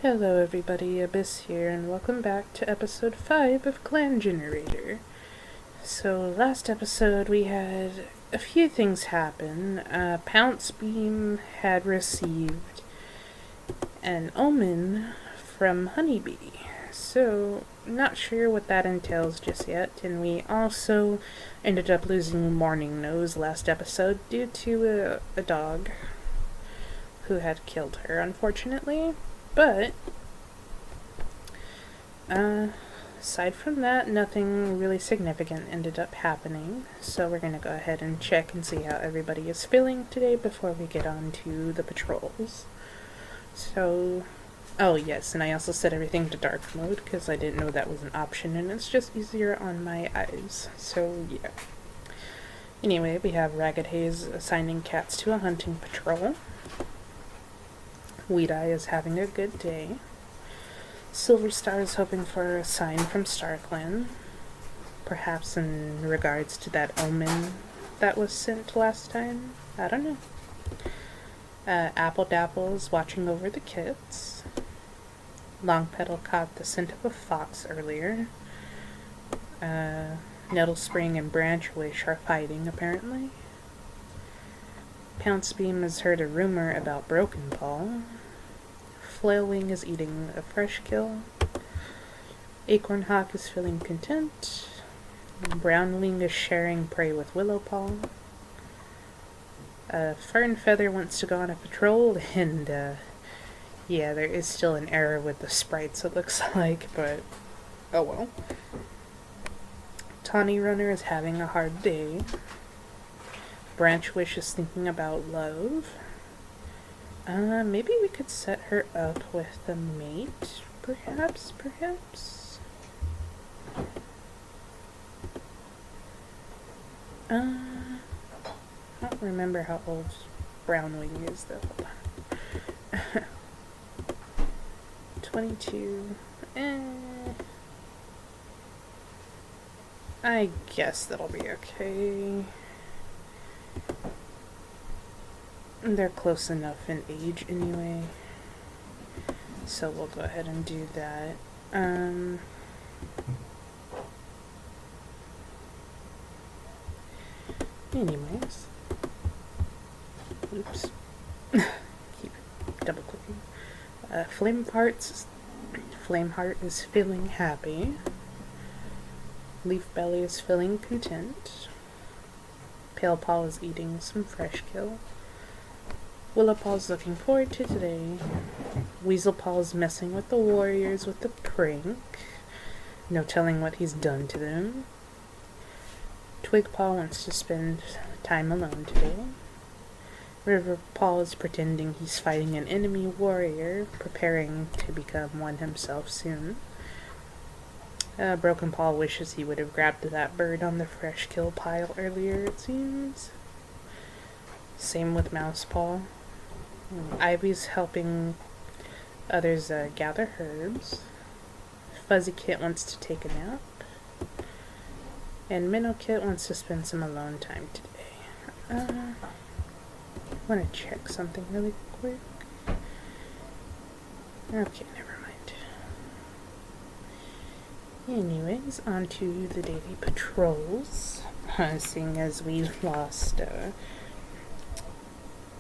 Hello everybody, Abyss here, and welcome back to episode 5 of Clan Generator. So last episode we had a few things happen. Pouncebeam had received an omen from Honeybee. So, not sure what that entails just yet, and we also ended up losing Morning Nose last episode due to a dog who had killed her, unfortunately. But, aside from that, nothing really significant ended up happening. So we're going to go ahead and check and see how everybody is feeling today before we get on to the patrols. So, oh yes, and I also set everything to dark mode because I didn't know that was an option, and it's just easier on my eyes. So, yeah. Anyway, we have Raggedhaze assigning cats to a hunting patrol. Weedeye is having a good day. Silverstar is hoping for a sign from StarClan, perhaps in regards to that omen that was sent last time. I don't know. Appledapple is watching over the kits. Longpetal caught the scent of a fox earlier. Nettlespring and Branchwish are fighting, apparently. Pouncebeam has heard a rumor about Broken Paw. Flailwing is eating a fresh kill. Acornhawk is feeling content. Brownwing is sharing prey with Willowpaw. Fernfeather wants to go on a patrol, and yeah, there is still an error with the sprites, it looks like, but oh well. Tawnyrunner is having a hard day. Branchwish is thinking about love. Maybe we could set her up with a mate, perhaps? I don't remember how old Brownwing is, though. Hold on. 22. I guess that'll be okay. They're close enough in age anyway, so we'll go ahead and do that. Anyways, oops, keep double clicking. Flameheart is feeling happy. Leafbelly is feeling content. Palepaw is eating some fresh kill. Willowpaw's looking forward to today. Weaselpaw's messing with the warriors with the prank. No telling what he's done to them. Twigpaw wants to spend time alone today. Riverpaw is pretending he's fighting an enemy warrior, preparing to become one himself soon. Broken Paw wishes he would have grabbed that bird on the fresh kill pile earlier, it seems. Same with Mousepaw. Ivy's helping others gather herbs. Fuzzy Kit wants to take a nap. And Minnow Kit wants to spend some alone time today. I want to check something really quick. Okay, never mind. Anyways, on to the daily patrols. Seeing as we lost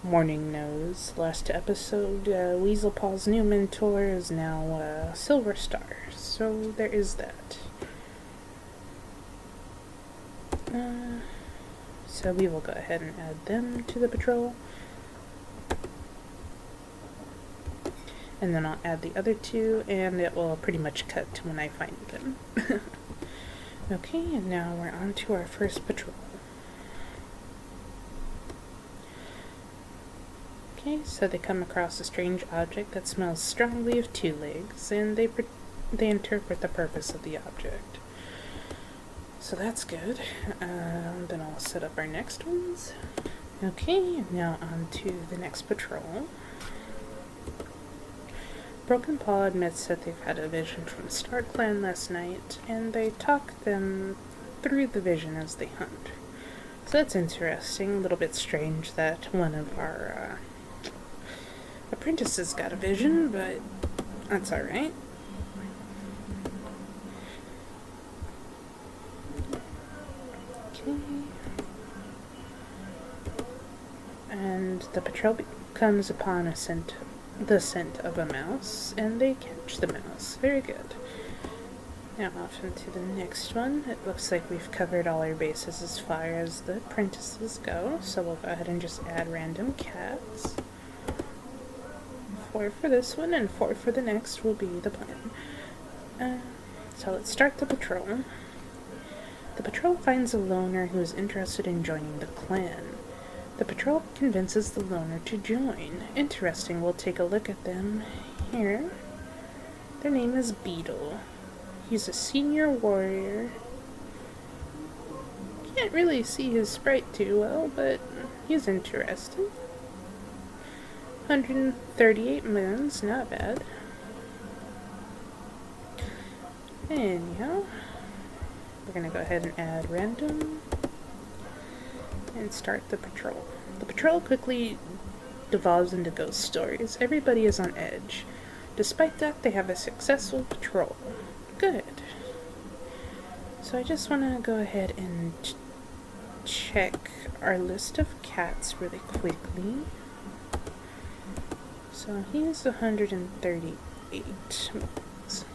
Morning Nose last episode, Weaselpaw's new mentor is now Silverstar, so there is that. So we will go ahead and add them to the patrol, and then I'll add the other two, and it will pretty much cut to when I find them. Okay, and now we're on to our first patrol. Okay, so they come across a strange object that smells strongly of 2 legs, and they interpret the purpose of the object. So that's good. Then I'll set up our next ones. Okay, now on to the next patrol. Broken Paw admits that they've had a vision from StarClan last night, and they talk them through the vision as they hunt. So that's interesting. A little bit strange that one of our apprentices got a vision, but That's alright. Okay. And the patrol comes upon the scent of a mouse, and they catch the mouse. Very good. Now off into the next one. It looks like we've covered all our bases as far as the apprentices go, so we'll go ahead and just add random cats. 4 for this one, and 4 for the next will be the plan. So let's start the patrol. The patrol finds a loner who is interested in joining the clan. The patrol convinces the loner to join. Interesting, we'll take a look at them here. Their name is Beetle. He's a senior warrior. Can't really see his sprite too well, but he's interesting. 138 moons, not bad. Anyhow, we're gonna go ahead and add random and start the patrol. The patrol quickly devolves into ghost stories. Everybody is on edge. Despite that, they have a successful patrol. Good. So I just want to go ahead and check our list of cats really quickly. So he's 138 moons.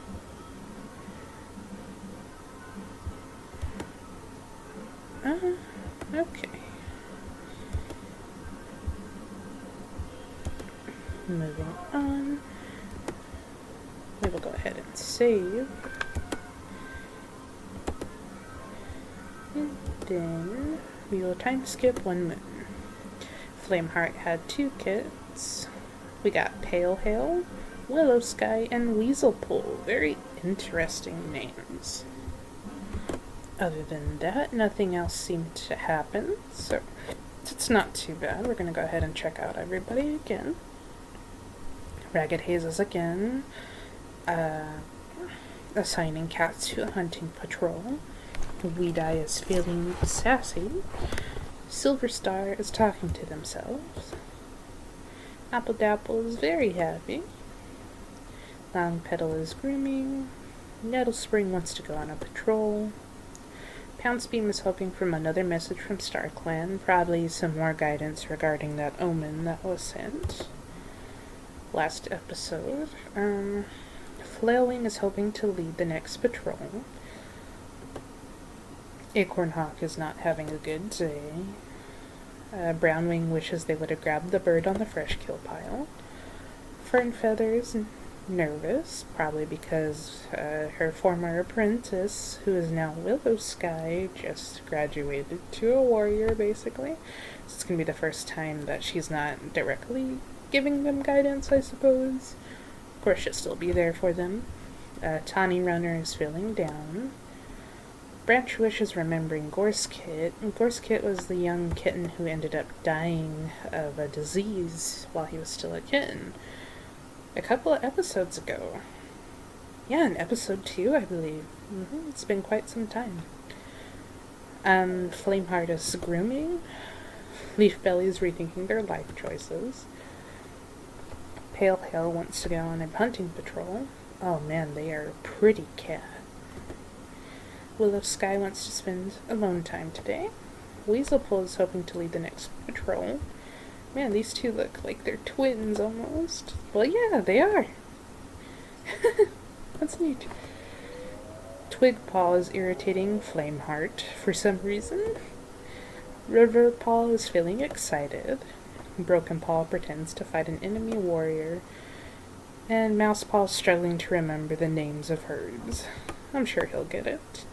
Okay. Moving on. We will go ahead and save. And then we will time skip 1 moon. Flameheart had 2 kits. We got Pale Hail, Willow Sky, and Weaselpool. Very interesting names. Other than that, nothing else seemed to happen, so it's not too bad. We're going to go ahead and check out everybody again. Raggedhaze is again assigning cats to a hunting patrol. Weedeye is feeling sassy. Silverstar is talking to themselves. Appledapple is very happy. Longpetal is grooming. Nettlespring wants to go on a patrol. Pouncebeam is hoping for another message from StarClan, probably some more guidance regarding that omen that was sent last episode. Flailwing is hoping to lead the next patrol. Acornhawk is not having a good day. Brownwing wishes they would have grabbed the bird on the fresh kill pile. Fernfeather is nervous, probably because her former apprentice, who is now Willow Sky, just graduated to a warrior, basically. So it's going to be the first time that she's not directly giving them guidance, I suppose. Of course, she'll still be there for them. Tawnyrunner is feeling down. Branchwish is remembering Ghostkit. Ghostkit was the young kitten who ended up dying of a disease while he was still a kitten. A couple of episodes ago. Yeah, in episode 2, I believe. It's been quite some time. Flameheart is grooming. Leafbelly is rethinking their life choices. Pale Hail wants to go on a hunting patrol. Oh man, they are a pretty cat. Willow Sky wants to spend alone time today. Weaselpool is hoping to lead the next patrol. Man, these two look like they're twins almost. Well, yeah, they are. That's neat. Twigpaw is irritating Flameheart for some reason. Riverpaw is feeling excited. Broken Paw pretends to fight an enemy warrior. And Mousepaw is struggling to remember the names of herds. I'm sure he'll get it.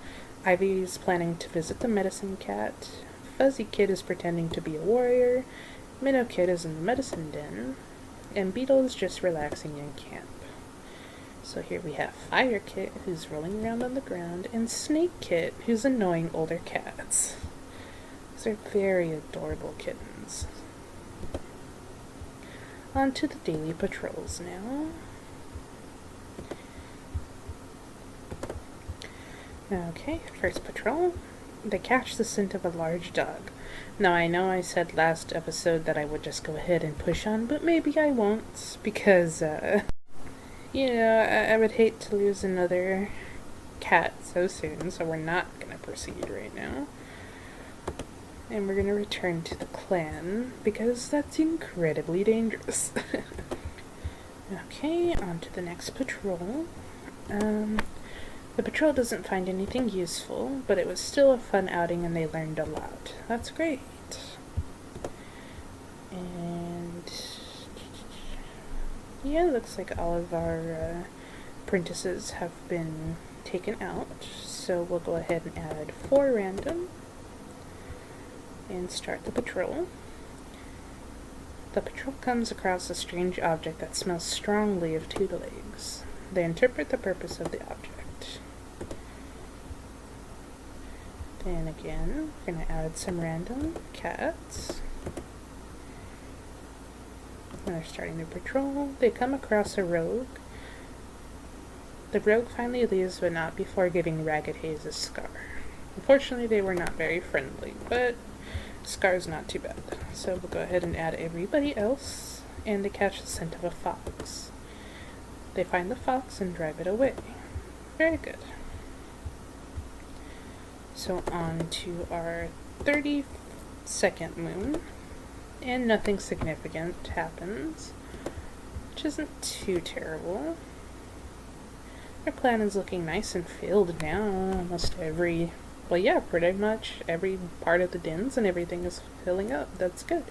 Ivy is planning to visit the medicine cat. Fuzzy Kid is pretending to be a warrior. Minnow Kid is in the medicine den. And Beetle is just relaxing in camp. So here we have Fire Kit, who's rolling around on the ground, and Snake Kit, who's annoying older cats. These are very adorable kittens. On to the daily patrols now. Okay, first patrol. They catch the scent of a large dog. Now, I know I said last episode that I would just go ahead and push on, but maybe I won't, because, Yeah, I would hate to lose another cat so soon, so we're not going to proceed right now. And we're going to return to the clan, because that's incredibly dangerous. Okay, on to the next patrol. The patrol doesn't find anything useful, but it was still a fun outing and they learned a lot. That's great. And yeah, looks like all of our apprentices have been taken out, so we'll go ahead and add 4 random and start the patrol. The patrol comes across a strange object that smells strongly of tutelage. They interpret the purpose of the object. Then again, we're going to add some random cats. When they're starting their patrol, they come across a rogue. The rogue finally leaves, but not before giving Raggedhaze a scar. Unfortunately, they were not very friendly, but scar's not too bad. So we'll go ahead and add everybody else, and they catch the scent of a fox. They find the fox and drive it away. Very good. So on to our 32nd moon, and nothing significant happens, which isn't too terrible. Our clan is looking nice and filled now. Almost every, well yeah, pretty much every part of the dens and everything is filling up. That's good.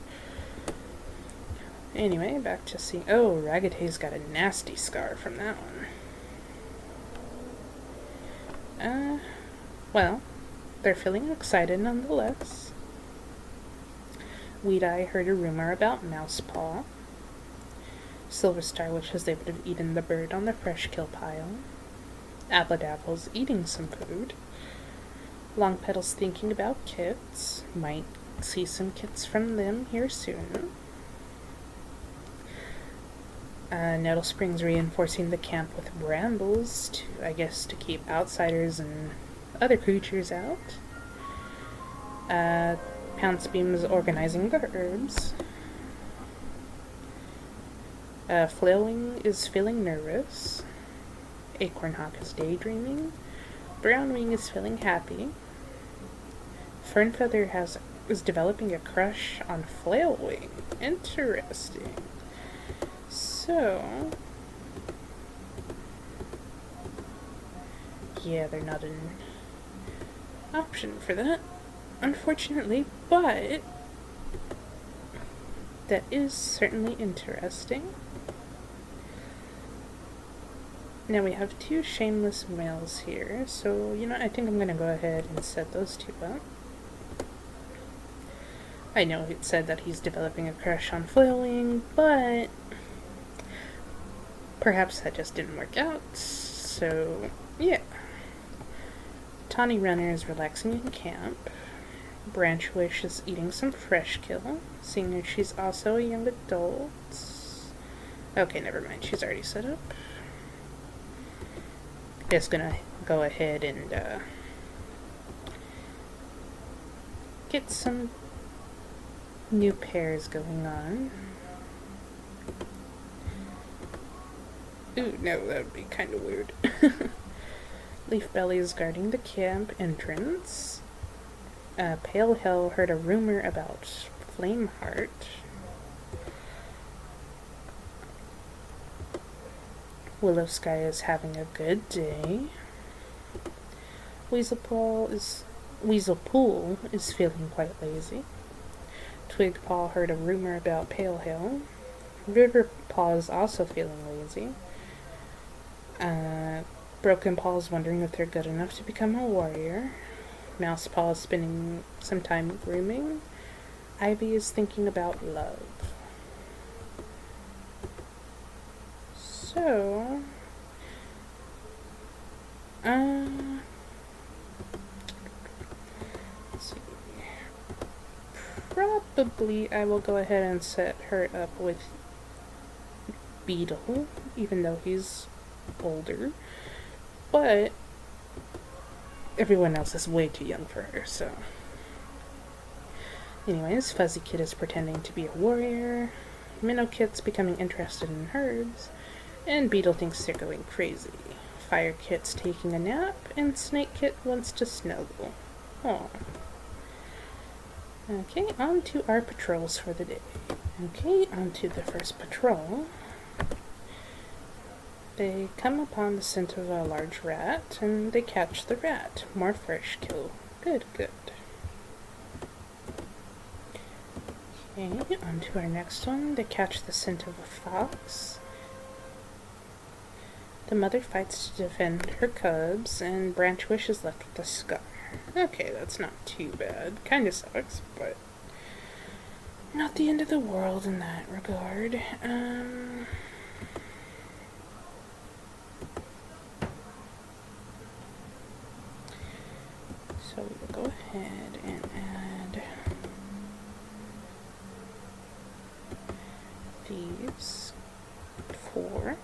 Anyway, back to see. Oh, Raggedhaze got a nasty scar from that one. Well, they're feeling excited nonetheless. Weedeye heard a rumor about Mousepaw. Silverstar wishes they would have eaten the bird on the fresh kill pile. Appledapple's eating some food. Longpetal's thinking about kits. Might see some kits from them here soon. Nettlespring's reinforcing the camp with brambles to, I guess, to keep outsiders and other creatures out. Pouncebeam is organizing the herbs. Flailwing is feeling nervous. Acornhawk is daydreaming. Brownwing is feeling happy. Fernfeather is developing a crush on Flailwing. Interesting. So, yeah, they're not an option for that, unfortunately, but that is certainly interesting. Now we have 2 shameless males here, so, you know, I think I'm going to go ahead and set those 2 up. I know it said that he's developing a crush on Flailwing, but perhaps that just didn't work out, so, yeah. Tawnyrunner is relaxing in camp. Branchwish is eating some fresh kill, seeing as she's also a young adult. Okay, never mind, she's already set up. Just gonna go ahead and get some new pairs going on. Ooh, no, that would be kind of weird. Leafbelly is guarding the camp entrance. Pale Hell heard a rumor about Flameheart. Willow Sky is having a good day. Weaselpool is feeling quite lazy. Twigpaw heard a rumor about Pale Hill. Riverpaw is also feeling lazy. Broken Paw is wondering if they're good enough to become a warrior. Mousepaw is spending some time grooming. Ivy is thinking about love. So, let's see. Probably I will go ahead and set her up with Beetle, even though he's older. But everyone else is way too young for her, so. Anyways, Fuzzy Kid is pretending to be a warrior. Minnow Kit's becoming interested in herbs. And Beetle thinks they're going crazy. Fire Kit's taking a nap, and Snake Kit wants to snuggle. Aw. Okay, on to our patrols for the day. Okay, on to the first patrol. They come upon the scent of a large rat, and they catch the rat. More fresh kill. Good, good. Okay, on to our next one. They catch the scent of a fox. The mother fights to defend her cubs, and Branchwish is left with a scar. Okay, that's not too bad. Kinda sucks, but not the end of the world in that regard. So we'll go ahead and add these 4.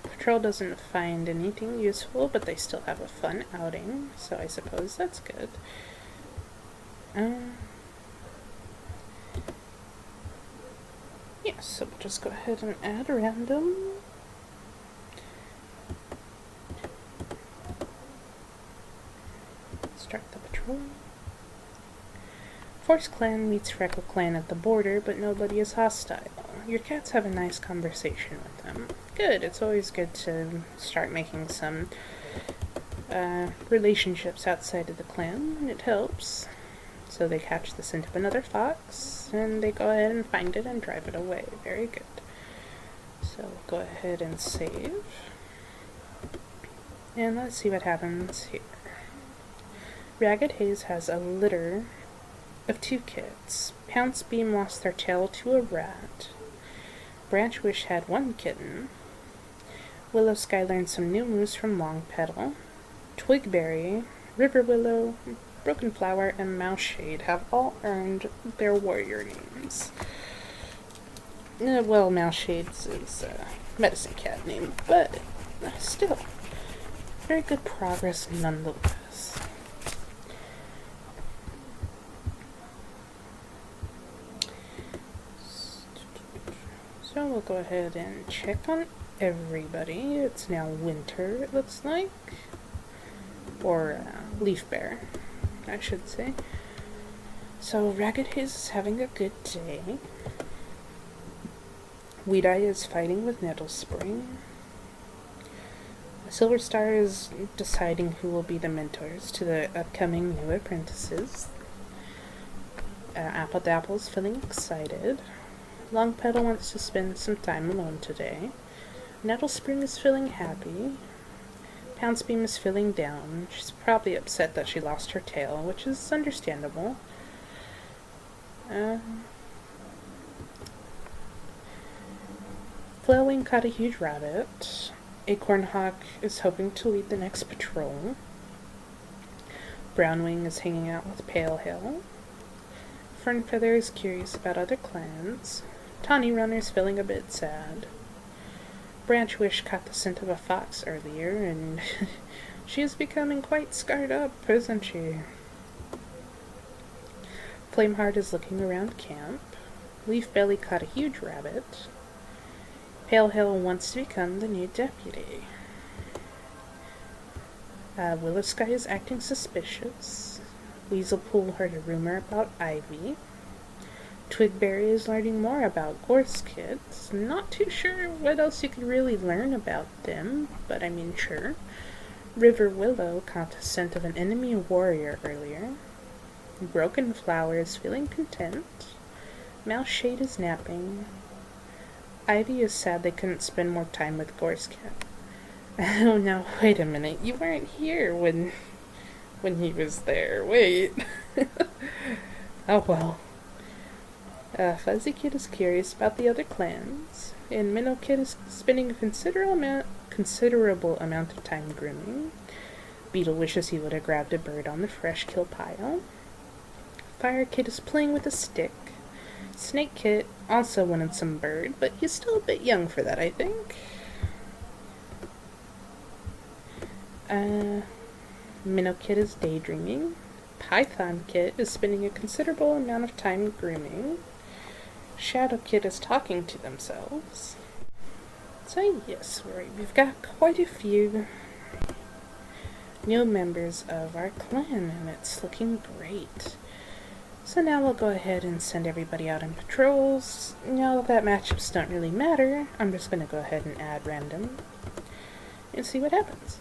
Patrol doesn't find anything useful, but they still have a fun outing, so I suppose that's good. Yeah, so we'll just go ahead and add a random. Start the patrol. Forestclan meets Raggedhaze at the border, but nobody is hostile. Your cats have a nice conversation with them. Good, it's always good to start making some relationships outside of the clan. It helps. So they catch the scent of another fox, and they go ahead and find it and drive it away. Very good. So we'll go ahead and save. And let's see what happens here. Raggedhaze has a litter of 2 kits. Pouncebeam lost their tail to a rat. Branchwish had 1 kitten. Willowsky learned some new moves from Longpetal. Twigberry, River Willow, Broken Flower, and Mouseshade have all earned their warrior names. Well, Mouseshade's is a medicine cat name, but still, very good progress nonetheless. So we'll go ahead and check on everybody. It's now winter, it looks like. Or leaf bear, I should say. So Raggedhaze is having a good day. Weedeye is fighting with Nettlespring. Silverstar is deciding who will be the mentors to the upcoming new apprentices. Appledapple is feeling excited. Longpetal wants to spend some time alone today. Nettlespring is feeling happy. Pouncebeam is feeling down. She's probably upset that she lost her tail, which is understandable. Flailwing caught a huge rabbit. Acornhawk is hoping to lead the next patrol. Brownwing is hanging out with Palehail. Fernfeather is curious about other clans. Tawnyrunner is feeling a bit sad. Branchwish caught the scent of a fox earlier, and she is becoming quite scarred up, isn't she? Flameheart is looking around camp. Leafbelly caught a huge rabbit. Palehail wants to become the new deputy. Willowsky is acting suspicious. Weaselpool heard a rumor about Ivy. Twigberry is learning more about Gorse kids. Not too sure what else you could really learn about them, but I mean, sure. River Willow caught the scent of an enemy warrior earlier. Broken Flower is feeling content. Mouseshade is napping. Ivy is sad they couldn't spend more time with Gorse Cat. Oh, now, wait a minute. You weren't here when he was there. Wait. Oh, well. Fuzzy Kid is curious about the other clans, and Minnow Kid is spending a considerable amount of time grooming. Beetle wishes he would have grabbed a bird on the fresh kill pile. Fire Kid is playing with a stick. Snake Kid also wanted some bird, but he's still a bit young for that, I think. Minnow Kid is daydreaming. Python Kid is spending a considerable amount of time grooming. Shadow Kid is talking to themselves. So yes, we've got quite a few new members of our clan, and it's looking great. So now we'll go ahead and send everybody out on patrols. Now that matchups don't really matter, I'm just going to go ahead and add random and see what happens.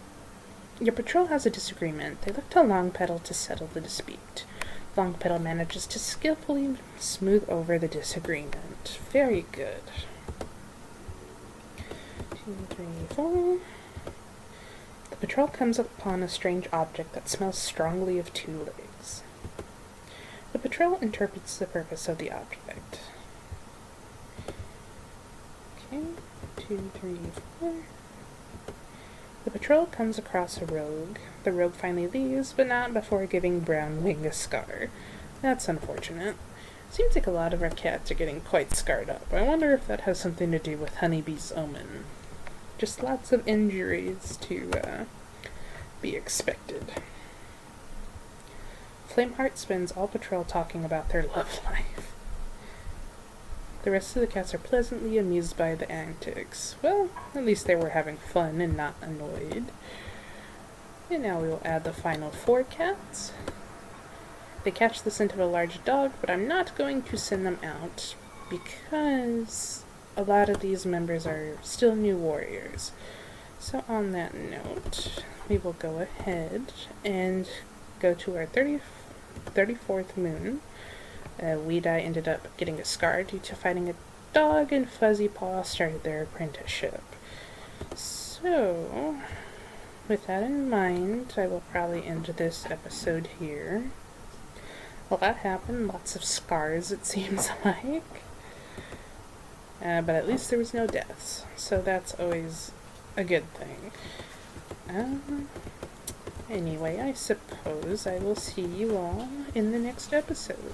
Your patrol has a disagreement. They look to Longpetal to settle the dispute. Longpetal manages to skillfully smooth over the disagreement. Very good. 2, 3, 4. The patrol comes upon a strange object that smells strongly of 2 legs. The patrol interprets the purpose of the object. Okay, 2, 3, 4. The patrol comes across a rogue. The rogue finally leaves, but not before giving Brownwing a scar. That's unfortunate. Seems like a lot of our cats are getting quite scarred up. I wonder if that has something to do with Honeybee's omen. Just lots of injuries to be expected. Flameheart spends all patrol talking about their love life. The rest of the cats are pleasantly amused by the antics. Well, at least they were having fun and not annoyed. And now we will add the final 4 cats. They catch the scent of a large dog, but I'm not going to send them out because a lot of these members are still new warriors. So on that note, we will go ahead and go to our 34th moon. Weedeye ended up getting a scar due to fighting a dog, and Fuzzy Paw started their apprenticeship. So, with that in mind, I will probably end this episode here. A lot happened, lots of scars it seems like. But at least there was no deaths, so that's always a good thing. Anyway, I suppose I will see you all in the next episode.